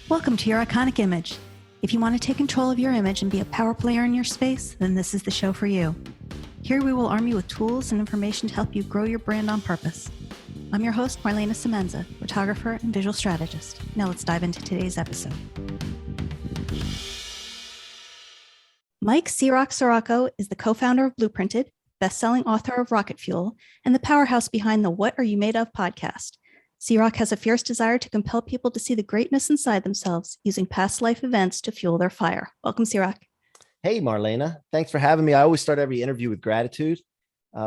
Welcome to your iconic image. If you want to take control of your image and be a power player in your space, then this is the show for you. Here we will arm you with tools and information to help you grow your brand on purpose. I'm your host, Marlana Semenza, photographer and visual strategist. Now let's dive into today's episode. Mike C-Roc Ciorrocco is the co-founder of Blooprinted, best-selling author of Rocket Fuel, and the powerhouse behind the What Are You Made Of podcast. C-Roc has a fierce desire to compel people to see the greatness inside themselves using past life events to fuel their fire. Welcome, C-Roc. Hey, Marlana. Thanks for having me. I always start every interview with gratitude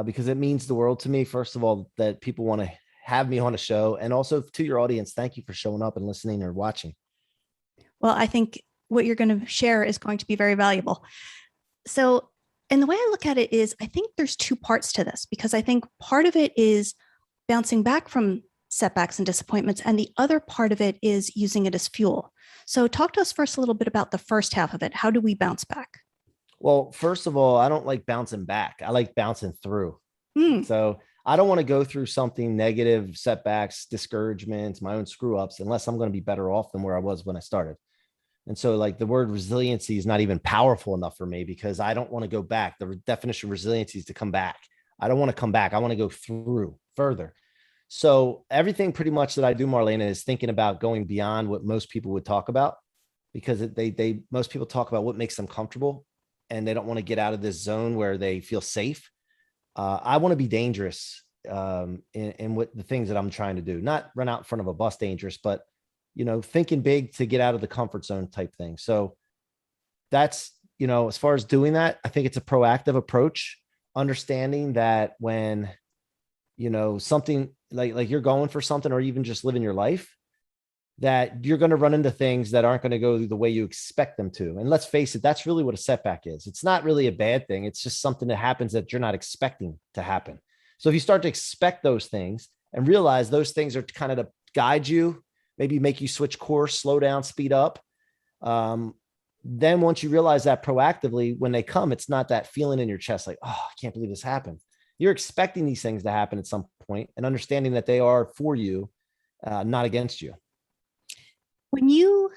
because it means the world to me. First of all, that people want to have me on a show, and also to your audience, thank you for showing up and listening or watching. Well, I think what you're going to share is going to be very valuable. So, and the way I look at it is, I think there's two parts to this, because I think part of it is bouncing back from setbacks and disappointments, and the other part of it is using it as fuel. So talk to us first a little bit about the first half of it. How do we bounce back? Well, first of all, I don't like bouncing back. I like bouncing through. So I don't want to go through something negative, setbacks, discouragements, my own screw ups, unless I'm going to be better off than where I was when I started. And so like the word resiliency is not even powerful enough for me, because I don't want to go back. The definition of resiliency is to come back. I don't want to come back. I want to go through further. So everything pretty much that I do, Marlana, is thinking about going beyond what most people would talk about, because most people talk about what makes them comfortable, and they don't want to get out of this zone where they feel safe. I want to be dangerous in what the things that I'm trying to do, not run out in front of a bus dangerous, but, you know, thinking big to get out of the comfort zone type thing. So that's, you know, as far as doing that, I think it's a proactive approach, understanding that when, you know, something like you're going for something, or even just living your life, that you're going to run into things that aren't going to go the way you expect them to. And let's face it, that's really what a setback is. It's not really a bad thing. It's just something that happens that you're not expecting to happen. So if you start to expect those things and realize those things are kind of to guide you, maybe make you switch course, slow down, speed up. Then once you realize that proactively, when they come, it's not that feeling in your chest, like, oh, I can't believe this happened. You're expecting these things to happen at some point and understanding that they are for you, not against you. When you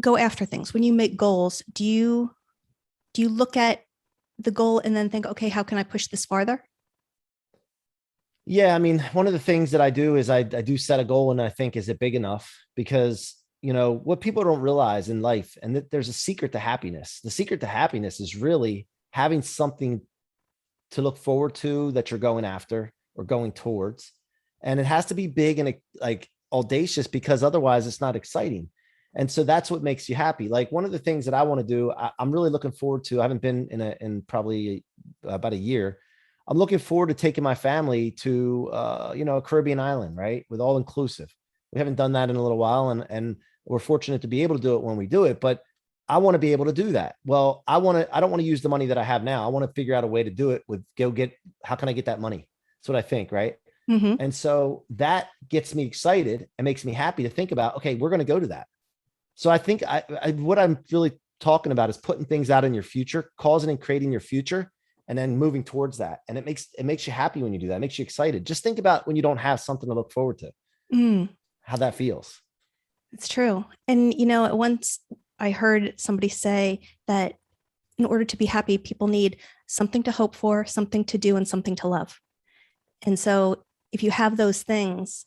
go after things, when you make goals, do you look at the goal and then think, okay, how can I push this farther? Yeah. I mean, one of the things that I do is I do set a goal, and I think, is it big enough? Because, you know, what people don't realize in life, and that there's a secret to happiness. The secret to happiness is really having something to look forward to that you're going after or going towards. And it has to be big and like audacious, because otherwise it's not exciting. And so that's what makes you happy. Like one of the things that I want to do, I'm really looking forward to, I haven't been in probably about a year. I'm looking forward to taking my family to, you know, a Caribbean island, right? With all inclusive. We haven't done that in a little while, and we're fortunate to be able to do it when we do it, but I want to be able to do that. Well, I don't want to use the money that I have now. I want to figure out a way to do it how can I get that money? That's what I think. Right. Mm-hmm. And so that gets me excited and makes me happy to think about, okay, we're going to go to that. So I think what I'm really talking about is putting things out in your future, causing and creating your future, and then moving towards that. And it makes you happy when you do that. It makes you excited. Just think about when you don't have something to look forward to, how that feels. It's true. And, you know, once I heard somebody say that in order to be happy, people need something to hope for, something to do, and something to love. And so if you have those things,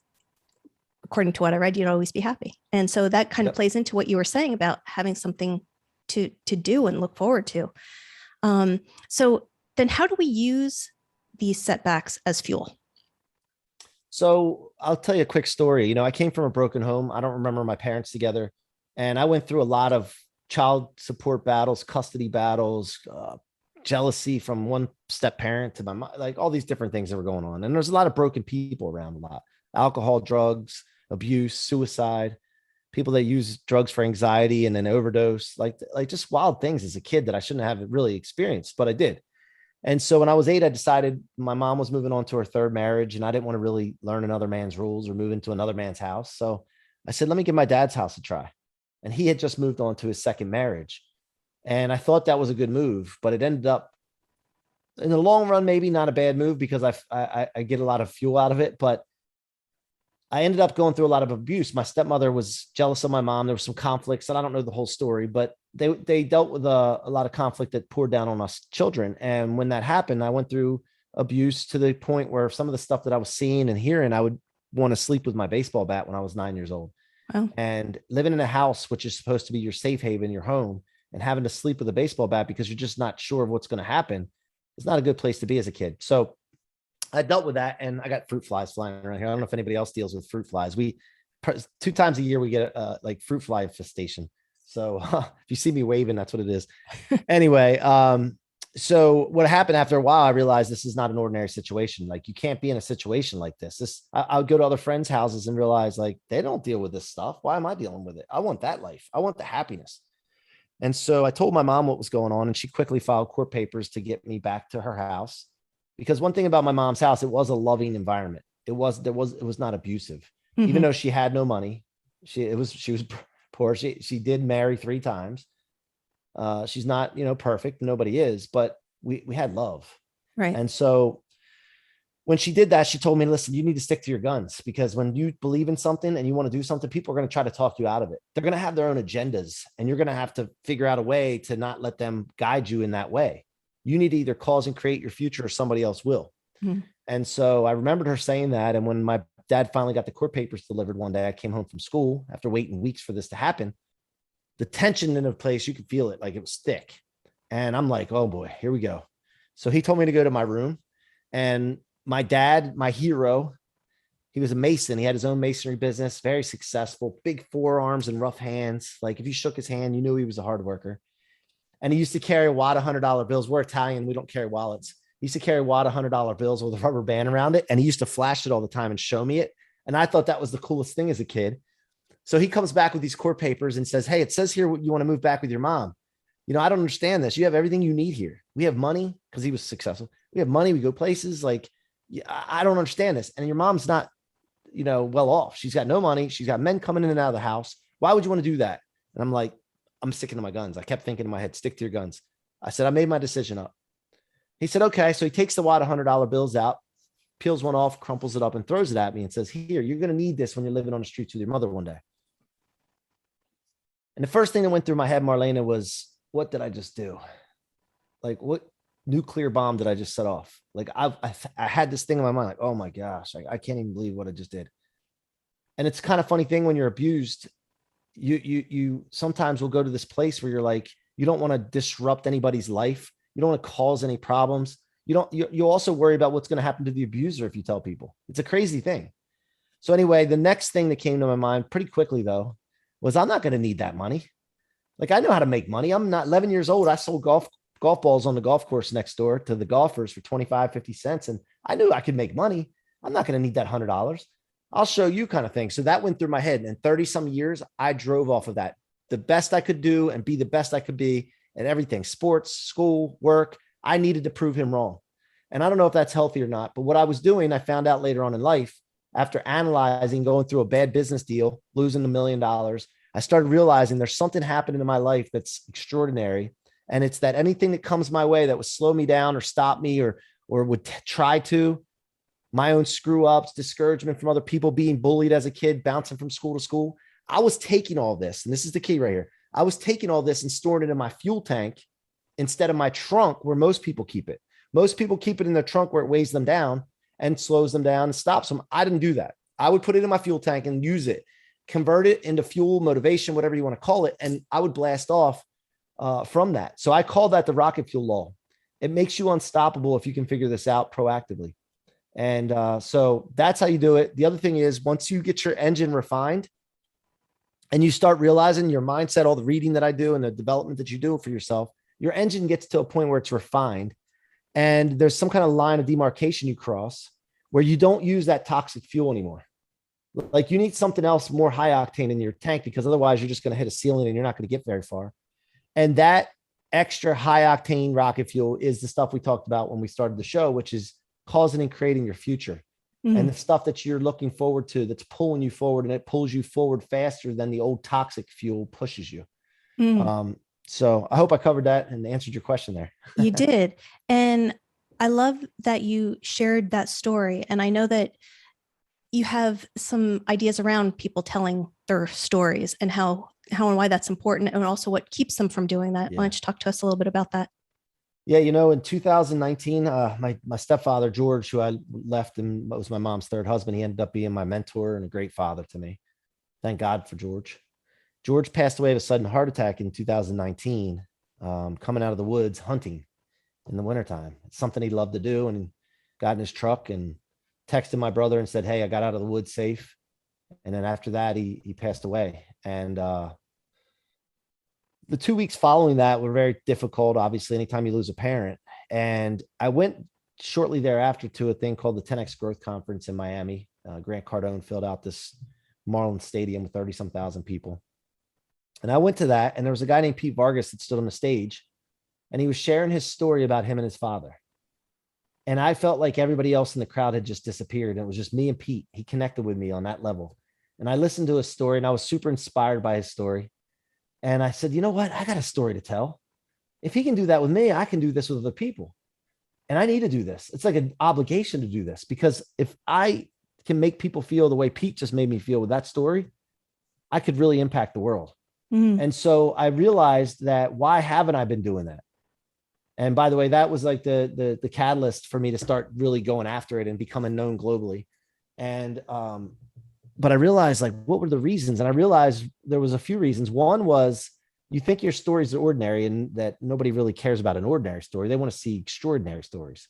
according to what I read, you'd always be happy. And so that kind of plays into what you were saying about having something to do and look forward to. So then how do we use these setbacks as fuel? So I'll tell you a quick story. You know, I came from a broken home. I don't remember my parents together. And I went through a lot of child support battles, custody battles, jealousy from one step parent to my mom, like all these different things that were going on. And there's a lot of broken people around, a lot: alcohol, drugs, abuse, suicide, people that use drugs for anxiety and then overdose, like just wild things as a kid that I shouldn't have really experienced, but I did. And so when I was 8, I decided my mom was moving on to her third marriage, and I didn't want to really learn another man's rules or move into another man's house. So I said, let me give my dad's house a try. And he had just moved on to his second marriage. And I thought that was a good move, but it ended up in the long run, maybe not a bad move, because I get a lot of fuel out of it. But I ended up going through a lot of abuse. My stepmother was jealous of my mom. There was some conflicts, and I don't know the whole story, but they dealt with a lot of conflict that poured down on us children. And when that happened, I went through abuse to the point where some of the stuff that I was seeing and hearing, I would want to sleep with my baseball bat when I was 9 years old. Wow. And living in a house, which is supposed to be your safe haven, your home, and having to sleep with a baseball bat because you're just not sure of what's going to happen is not a good place to be as a kid. So I dealt with that, and I got fruit flies flying around here. I don't know if anybody else deals with fruit flies. We 2 times a year we get like fruit fly infestation. So if you see me waving, that's what it is. Anyway, so what happened after a while, I realized this is not an ordinary situation. Like, you can't be in a situation like this. I would go to other friends' houses and realize, like, they don't deal with this stuff. Why am I dealing with it? I want that life. I want the happiness. And so I told my mom what was going on, and she quickly filed court papers to get me back to her house. Because one thing about my mom's house, it was a loving environment. It was not abusive, even though she had no money. She was poor. She did marry 3 times. She's not, perfect. Nobody is, but we had love. Right. And so when she did that, she told me, listen, you need to stick to your guns, because when you believe in something and you want to do something, people are going to try to talk you out of it. They're going to have their own agendas, and you're going to have to figure out a way to not let them guide you in that way. You need to either cause and create your future, or somebody else will. Mm-hmm. And so I remembered her saying that. And when my dad finally got the court papers delivered one day, I came home from school after waiting weeks for this to happen. The tension in a place, you could feel it, like it was thick. And I'm like, oh boy, here we go. So he told me to go to my room, and my dad, my hero, he was a mason. He had his own masonry business, very successful, big forearms and rough hands. Like, if you shook his hand, you knew he was a hard worker. And he used to carry a wad of $100 bills. We're Italian. We don't carry wallets. He used to carry a wad of $100 bills with a rubber band around it. And he used to flash it all the time and show me it. And I thought that was the coolest thing as a kid. So he comes back with these court papers and says, hey, it says here you want to move back with your mom. I don't understand this. You have everything you need here. We have money, because he was successful. We have money. We go places. Like, I don't understand this. And your mom's not, well off. She's got no money. She's got men coming in and out of the house. Why would you want to do that? And I'm like, I'm sticking to my guns. I kept thinking in my head, stick to your guns. I said, I made my decision up. He said, okay. So he takes the wad of $100 bills out, peels one off, crumples it up, and throws it at me and says, here, you're going to need this when you're living on the streets with your mother one day. And the first thing that went through my head, Marlana, was, what did I just do? Like, what nuclear bomb did I just set off? Like, I had this thing in my mind, like, oh my gosh, I can't even believe what I just did. And it's kind of funny thing when you're abused, you sometimes will go to this place where you're like, you don't want to disrupt anybody's life. You don't want to cause any problems. You also worry about what's going to happen to the abuser if you tell people. It's a crazy thing. So anyway, the next thing that came to my mind pretty quickly, though, was I'm not going to need that money. Like, I know how to make money. I'm not 11 years old. I sold golf balls on the golf course next door to the golfers for 25, 50 cents. And I knew I could make money. I'm not going to need that $100. I'll show you, kind of thing. So that went through my head. And 30 some years, I drove off of that. The best I could do and be the best I could be at everything, sports, school, work. I needed to prove him wrong. And I don't know if that's healthy or not, but what I was doing, I found out later on in life, after analyzing, going through a bad business deal, losing $1 million, I started realizing there's something happening in my life that's extraordinary. And it's that anything that comes my way that would slow me down or stop me or would try to, my own screw ups, discouragement from other people, being bullied as a kid, bouncing from school to school. I was taking all this, and this is the key right here. I was taking all this and storing it in my fuel tank instead of my trunk where most people keep it. Most people keep it in their trunk where it weighs them down and slows them down and stops them. I didn't do that. I would put it in my fuel tank and use it, convert it into fuel, motivation, whatever you want to call it. And I would blast off from that. So I call that the rocket fuel law. It makes you unstoppable if you can figure this out proactively. And so that's how you do it. The other thing is, once you get your engine refined and you start realizing your mindset, all the reading that I do and the development that you do for yourself, your engine gets to a point where it's refined. And there's some kind of line of demarcation you cross where you don't use that toxic fuel anymore. Like, you need something else more high octane in your tank, because otherwise you're just going to hit a ceiling and you're not going to get very far. And that extra high octane rocket fuel is the stuff we talked about when we started the show, which is causing and creating your future. And the stuff that you're looking forward to, that's pulling you forward, and it pulls you forward faster than the old toxic fuel pushes you. So I hope I covered that and answered your question there. You did. And I love that you shared that story. And I know that you have some ideas around people telling their stories and how and why that's important, and also what keeps them from doing that. Why don't you talk to us a little bit about that? Yeah, in 2019, my stepfather, George, who I left and was my mom's third husband, he ended up being my mentor and a great father to me. Thank God for George. George passed away of a sudden heart attack in 2019, coming out of the woods hunting in the wintertime. It's something he loved to do, and got in his truck and texted my brother and said, "Hey, I got out of the woods safe." And then after that, he passed away. And the 2 weeks following that were very difficult, obviously, anytime you lose a parent. And I went shortly thereafter to a thing called the 10X Growth Conference in Miami. Grant Cardone filled out this Marlin Stadium with 30 some thousand people. And I went to that, and there was a guy named Pete Vargas that stood on the stage, and he was sharing his story about him and his father. And I felt like everybody else in the crowd had just disappeared. And it was just me and Pete. He connected with me on that level. And I listened to his story, and I was super inspired by his story. And I said, you know what? I got a story to tell. If he can do that with me, I can do this with other people. And I need to do this. It's like an obligation to do this, because if I can make people feel the way Pete just made me feel with that story, I could really impact the world. And so I realized that, why haven't I been doing that? And by the way, that was like the catalyst for me to start really going after it and becoming known globally. And, but I realized, like, what were the reasons? And I realized there was a few reasons. One was, you think your stories are ordinary and that nobody really cares about an ordinary story. They want to see extraordinary stories.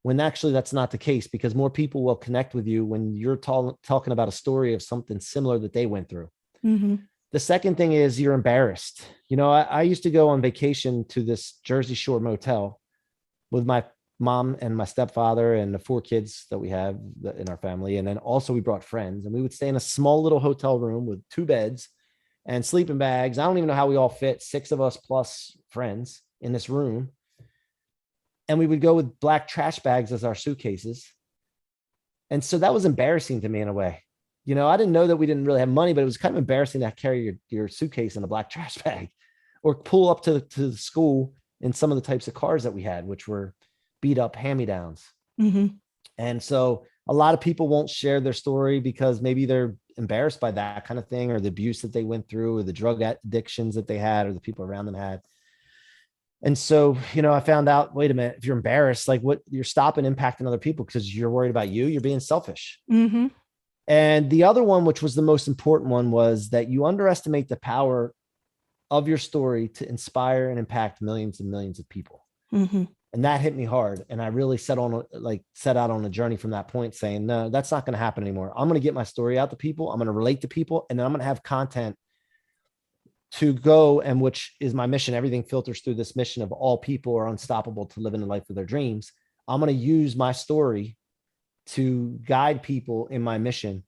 When actually that's not the case, because more people will connect with you when you're talking about a story of something similar that they went through. The second thing is, you're embarrassed. I used to go on vacation to this Jersey Shore motel with my mom and my stepfather and the 4 kids that we have in our family. And then also we brought friends, and we would stay in a small little hotel room with 2 beds and sleeping bags. I don't even know how we all fit, 6 of us plus friends in this room. And we would go with black trash bags as our suitcases. And so that was embarrassing to me in a way. I didn't know that we didn't really have money, but it was kind of embarrassing to carry your suitcase in a black trash bag, or pull up to the school in some of the types of cars that we had, which were beat up hand-me-downs. And so a lot of people won't share their story because maybe they're embarrassed by that kind of thing, or the abuse that they went through, or the drug addictions that they had, or the people around them had. And so, I found out, wait a minute, if you're embarrassed, like, what, you're stopping impacting other people because you're worried about you, you're being selfish. And the other one, which was the most important one, was that you underestimate the power of your story to inspire and impact millions and millions of people. And that hit me hard. And I really set out on a journey from that point, saying, no, that's not going to happen anymore. I'm going to get my story out to people. I'm going to relate to people, and then I'm going to have content to go, and which is my mission. Everything filters through this mission of all people are unstoppable to live in the life of their dreams. I'm going to use my story to guide people in my mission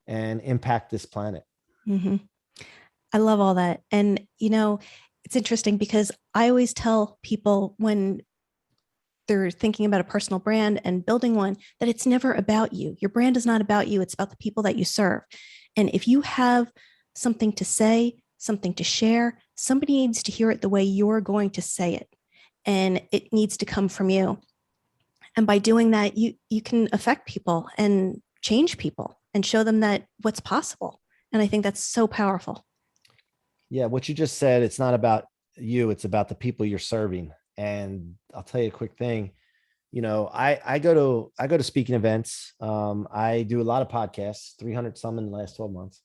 and impact this planet. I love all that. And, it's interesting because I always tell people when they're thinking about a personal brand and building one, that it's never about you. Your brand is not about you. It's about the people that you serve. And if you have something to say, something to share, somebody needs to hear it the way you're going to say it. And it needs to come from you. And by doing that, you can affect people and change people and show them that what's possible. And I think that's so powerful. Yeah. What you just said, it's not about you, it's about the people you're serving. And I'll tell you a quick thing. I go to speaking events. I do a lot of podcasts, 300 some in the last 12 months.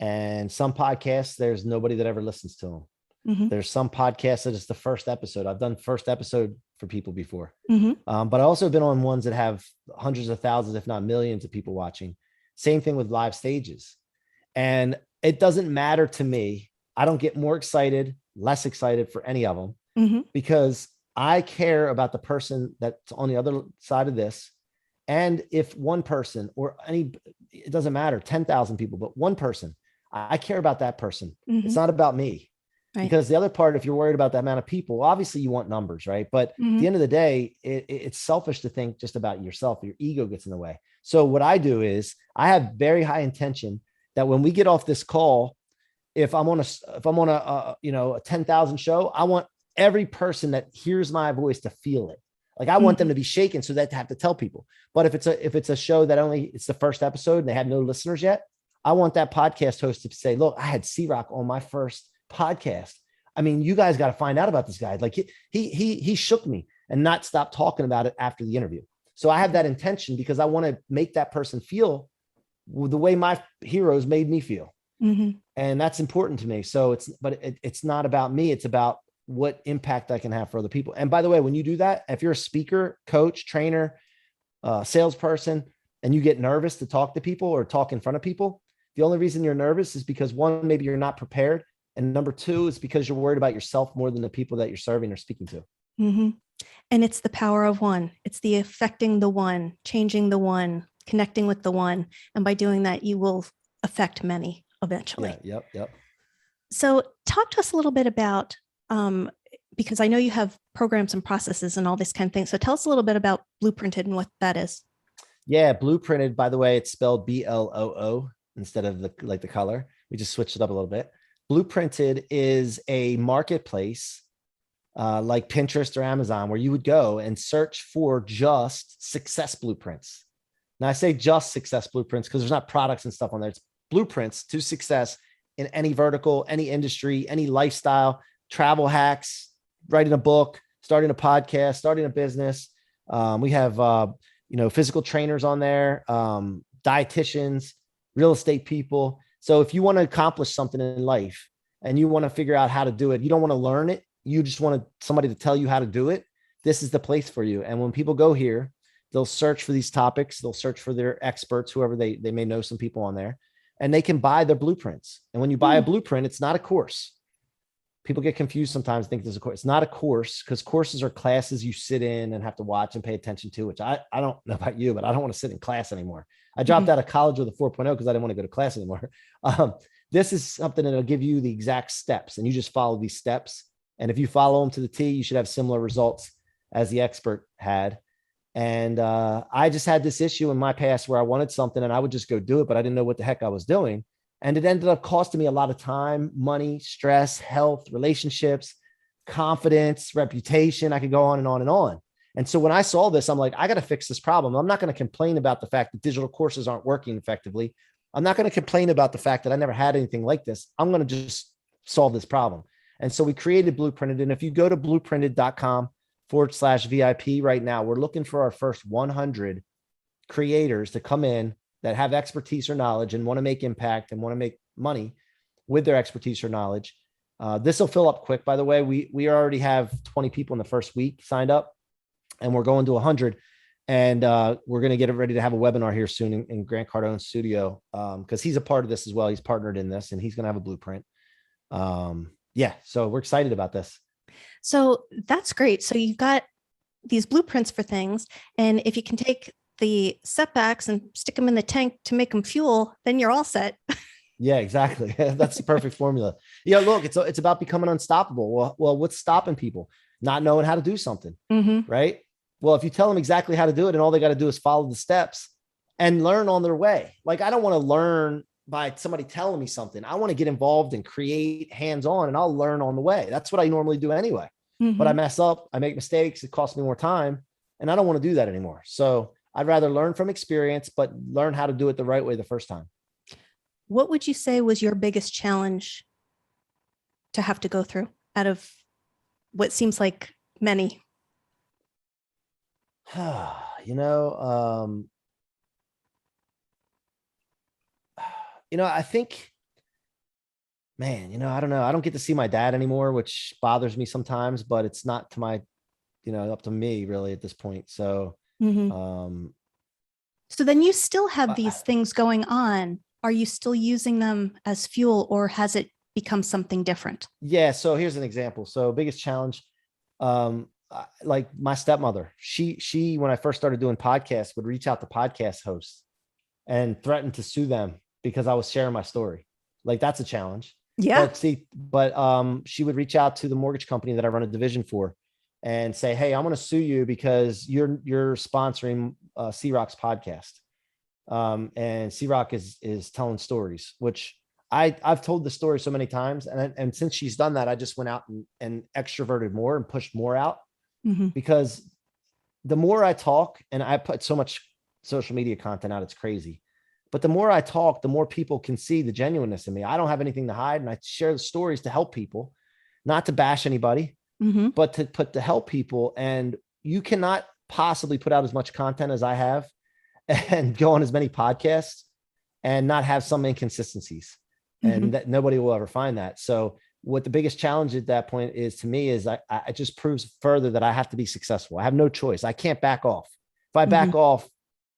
And some podcasts, there's nobody that ever listens to them. There's some podcasts that it's the first episode. I've done first episode for people before. But I also been on ones that have hundreds of thousands, if not millions of people watching. Same thing with live stages. And it doesn't matter to me. I don't get more excited, less excited for any of them, because I care about the person that's on the other side of this. And if one person it doesn't matter, 10,000 people, but one person, I care about that person. It's not about me. Right. Because the other part, if you're worried about that amount of people, obviously you want numbers, right? But at the end of the day, it's selfish to think just about yourself. Your ego gets in the way. So what I do is I have very high intention that when we get off this call, if I'm on a 10,000 show, I want every person that hears my voice to feel it. Like I want them to be shaken so that they have to tell people. But if it's a show that it's the first episode and they have no listeners yet, I want that podcast host to say, look, I had C-Roc on my first podcast. I mean, you guys got to find out about this guy. Like he shook me, and not stop talking about it after the interview. So I have that intention because I want to make that person feel the way my heroes made me feel. And that's important to me. So it's not about me. It's about what impact I can have for other people. And by the way, when you do that, if you're a speaker, coach, trainer, salesperson, and you get nervous to talk to people or talk in front of people, the only reason you're nervous is because one, maybe you're not prepared. And number two is because you're worried about yourself more than the people that you're serving or speaking to. And it's the power of one. It's the affecting the one, changing the one, connecting with the one. And by doing that, you will affect many eventually. Yep. So talk to us a little bit about, because I know you have programs and processes and all this kind of thing. So tell us a little bit about Blooprinted and what that is. Yeah, Blooprinted, by the way, it's spelled BLOO instead of the color. We just switched it up a little bit. Blooprinted is a marketplace like Pinterest or Amazon, where you would go and search for just success blueprints. Now I say just success blueprints because there's not products and stuff on there. It's blueprints to success in any vertical, any industry, any lifestyle, travel hacks, writing a book, starting a podcast, starting a business. We have, physical trainers on there, dietitians, real estate people. So if you want to accomplish something in life and you want to figure out how to do it, you don't want to learn it, you just want somebody to tell you how to do it, this is the place for you. And when people go here, they'll search for these topics. They'll search for their experts, whoever they may know some people on there, and they can buy their blueprints. And when you buy a blueprint, it's not a course. People get confused sometimes, think there's a course. It's not a course, because courses are classes you sit in and have to watch and pay attention to, which I don't know about you, but I don't want to sit in class anymore. I dropped out of college with a 4.0 because I didn't want to go to class anymore. This is something that'll give you the exact steps, and you just follow these steps. And if you follow them to the T, you should have similar results as the expert had. And I just had this issue in my past where I wanted something and I would just go do it, but I didn't know what the heck I was doing. And it ended up costing me a lot of time, money, stress, health, relationships, confidence, reputation. I could go on and on and on. And so when I saw this, I'm like, I got to fix this problem. I'm not going to complain about the fact that digital courses aren't working effectively. I'm not going to complain about the fact that I never had anything like this. I'm going to just solve this problem. And so we created Blooprinted. And if you go to blooprinted.com/VIP right now, we're looking for our first 100 creators to come in that have expertise or knowledge and want to make impact and want to make money with their expertise or knowledge. This will fill up quick, by the way. We already have 20 people in the first week signed up, and we're going to 100. And we're going to get it ready to have a webinar here soon in Grant Cardone's studio, because he's a part of this as well. He's partnered in this, and he's going to have a blueprint. So we're excited about this. So that's great. So you've got these blueprints for things. And if you can take the setbacks and stick them in the tank to make them fuel, then you're all set. Yeah, exactly. That's the perfect formula. Yeah, look, it's about becoming unstoppable. Well, what's stopping people? Not knowing how to do something, right? Well, if you tell them exactly how to do it and all they got to do is follow the steps and learn on their way. Like, I don't want to learn by somebody telling me something. I want to get involved and create hands-on, and I'll learn on the way. That's what I normally do anyway. But I mess up, I make mistakes, it costs me more time, and I don't want to do that anymore. So I'd rather learn from experience, but learn how to do it the right way the first time. What would you say was your biggest challenge to have to go through out of what seems like many? I think, man, I don't know. I don't get to see my dad anymore, which bothers me sometimes, but it's not to my, up to me really at this point. So, so then you still have these things going on. Are you still using them as fuel, or has it become something different? Yeah. So here's an example. So biggest challenge, like my stepmother, she, when I first started doing podcasts, would reach out to podcast hosts and threaten to sue them because I was sharing my story. Like, that's a challenge. Yeah. But she would reach out to the mortgage company that I run a division for and say, hey, I'm going to sue you because you're sponsoring C-Roc's podcast. And C-Roc is telling stories, which I've told the story so many times. And since she's done that, I just went out and extroverted more and pushed more out, because the more I talk, and I put so much social media content out, it's crazy. But the more I talk, the more people can see the genuineness in me. I don't have anything to hide, and I share the stories to help people, not to bash anybody, but to help people. And you cannot possibly put out as much content as I have and go on as many podcasts and not have some inconsistencies, and that nobody will ever find that. So what the biggest challenge at that point is to me is it just proves further that I have to be successful. I have no choice. I can't back off. If I back off,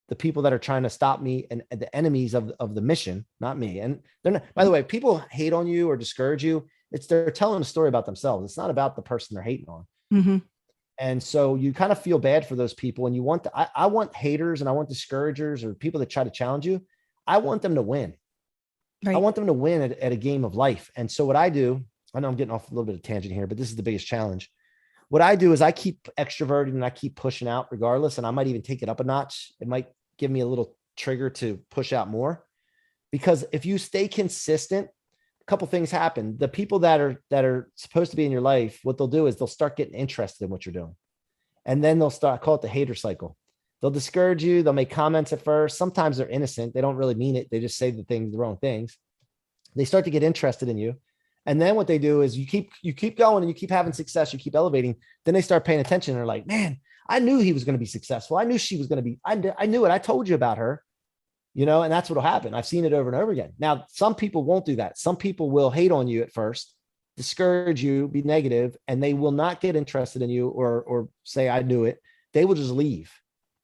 the people that are trying to stop me and the enemies of the mission, not me. And they're not, by the way, people hate on you or discourage you. They're telling a story about themselves. It's not about the person they're hating on. And so you kind of feel bad for those people. And you want I want haters and I want discouragers or people that try to challenge you. I want them to win. Right. I want them to win at a game of life. And so what I do, I know I'm getting off a little bit of tangent here, but this is the biggest challenge. What I do is I keep extroverting and I keep pushing out regardless. And I might even take it up a notch. It might give me a little trigger to push out more, because if you stay consistent, a couple things happen. The people that are supposed to be in your life, what they'll do is they'll start getting interested in what you're doing. And then they'll start, call it the hater cycle. They'll discourage you. They'll make comments at first. Sometimes they're innocent. They don't really mean it. They just say the wrong things. They start to get interested in you. And then what they do is you keep going and you keep having success. You keep elevating. Then they start paying attention. And they're like, man, I knew he was going to be successful. I knew she was going to be, I knew it. I told you about her, and that's what'll happen. I've seen it over and over again. Now, some people won't do that. Some people will hate on you at first, discourage you, be negative, and they will not get interested in you or say, I knew it. They will just leave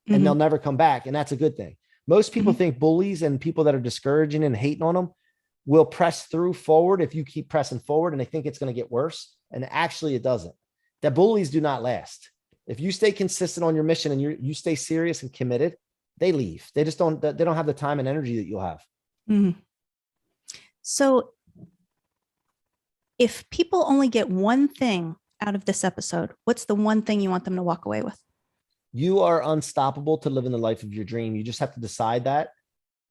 and they'll never come back. And that's a good thing. Most people think bullies and people that are discouraging and hating on them will press through forward if you keep pressing forward, and they think it's going to get worse. And actually it doesn't. That bullies do not last. If you stay consistent on your mission and you stay serious and committed, they leave. They don't have the time and energy that you'll have. So if people only get one thing out of this episode, what's the one thing you want them to walk away with? You are unstoppable to living the life of your dream. You just have to decide that,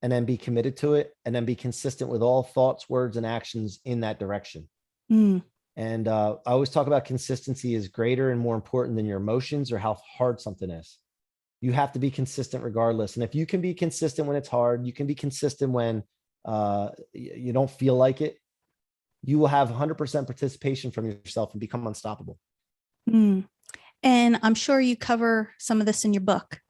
and then be committed to it, and then be consistent with all thoughts, words, and actions in that direction. And I always talk about consistency is greater and more important than your emotions or how hard something is. You have to be consistent regardless. And if you can be consistent when it's hard, you can be consistent when you don't feel like it, you will have 100% participation from yourself and become unstoppable. And I'm sure you cover some of this in your book.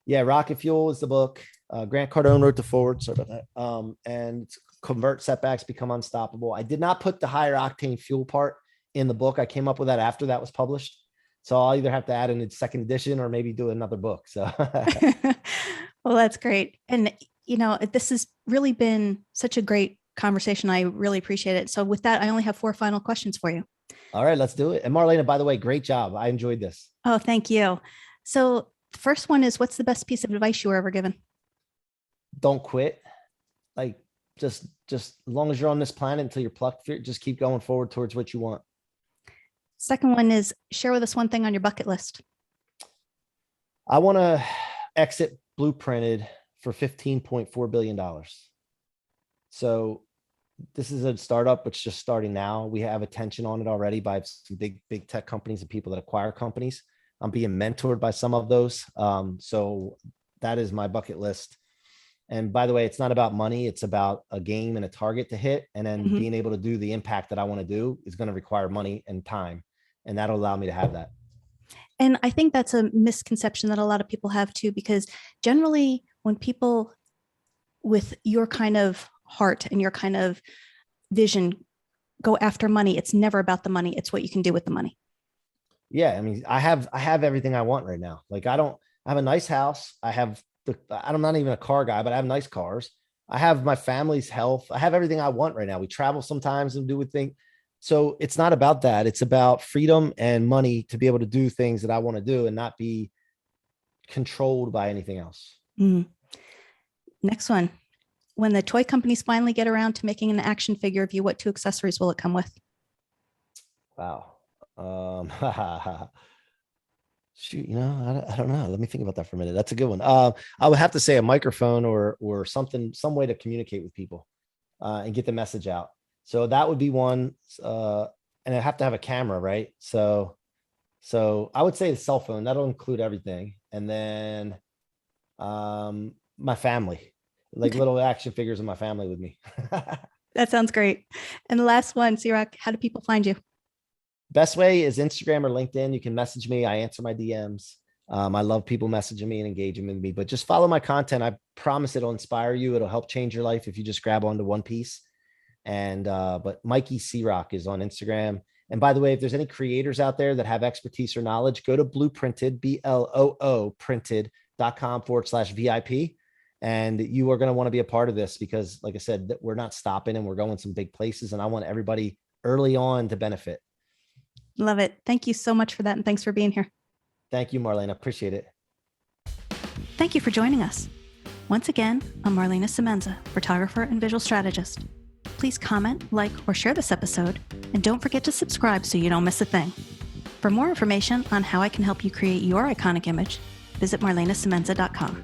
Yeah, Rocket Fuel is the book. Grant Cardone wrote the foreword. Sorry about that. And Convert Setbacks, Become Unstoppable. I did not put the higher octane fuel part in the book. I came up with that after that was published. So I'll either have to add in a second edition or maybe do another book. So, well, that's great. And, this has really been such a great conversation. I really appreciate it. So with that, I only have 4 final questions for you. All right, let's do it. And Marlana, by the way, great job. I enjoyed this. Oh, thank you. So the first one is, what's the best piece of advice you were ever given? Don't quit. Like just as long as you're on this planet until you're plucked, just keep going forward towards what you want. Second one is, share with us one thing on your bucket list. I want to exit Blooprinted for $15.4 billion. So this is a startup, which is just starting now. We have attention on it already by some big tech companies and people that acquire companies. I'm being mentored by some of those. So that is my bucket list. And by the way, it's not about money. It's about a game and a target to hit. And then being able to do the impact that I want to do is going to require money and time. And that'll allow me to have that. And I think that's a misconception that a lot of people have too, because generally when people with your kind of heart and your kind of vision go after money, it's never about the money. It's what you can do with the money. Yeah. I mean, I have everything I want right now. Like I have a nice house. I'm not even a car guy, but I have nice cars. I have my family's health. I have everything I want right now. We travel sometimes and do things. So it's not about that. It's about freedom and money to be able to do things that I want to do and not be controlled by anything else. Next one. When the toy companies finally get around to making an action figure of you, what 2 accessories will it come with? Wow. Shoot, I don't know. Let me think about that for a minute. That's a good one. I would have to say a microphone or something, some way to communicate with people and get the message out. So that would be one. And I have to have a camera, right? So So I would say the cell phone, that'll include everything. And then my family, like little action figures of my family with me. That sounds great. And the last one, C-Roc, how do people find you? Best way is Instagram or LinkedIn. You can message me. I answer my DMs. I love people messaging me and engaging with me, but just follow my content. I promise it'll inspire you. It'll help change your life if you just grab onto one piece. And, but Mikey C-Roc is on Instagram. And by the way, if there's any creators out there that have expertise or knowledge, go to Blooprinted, BLOO printed.com/VIP. And you are going to want to be a part of this because like I said, we're not stopping and we're going some big places. And I want everybody early on to benefit. Love it. Thank you so much for that. And thanks for being here. Thank you, Marlana. Appreciate it. Thank you for joining us. Once again, I'm Marlana Semenza, photographer and visual strategist. Please comment, like, or share this episode, and don't forget to subscribe so you don't miss a thing. For more information on how I can help you create your iconic image, visit marlanasemenza.com.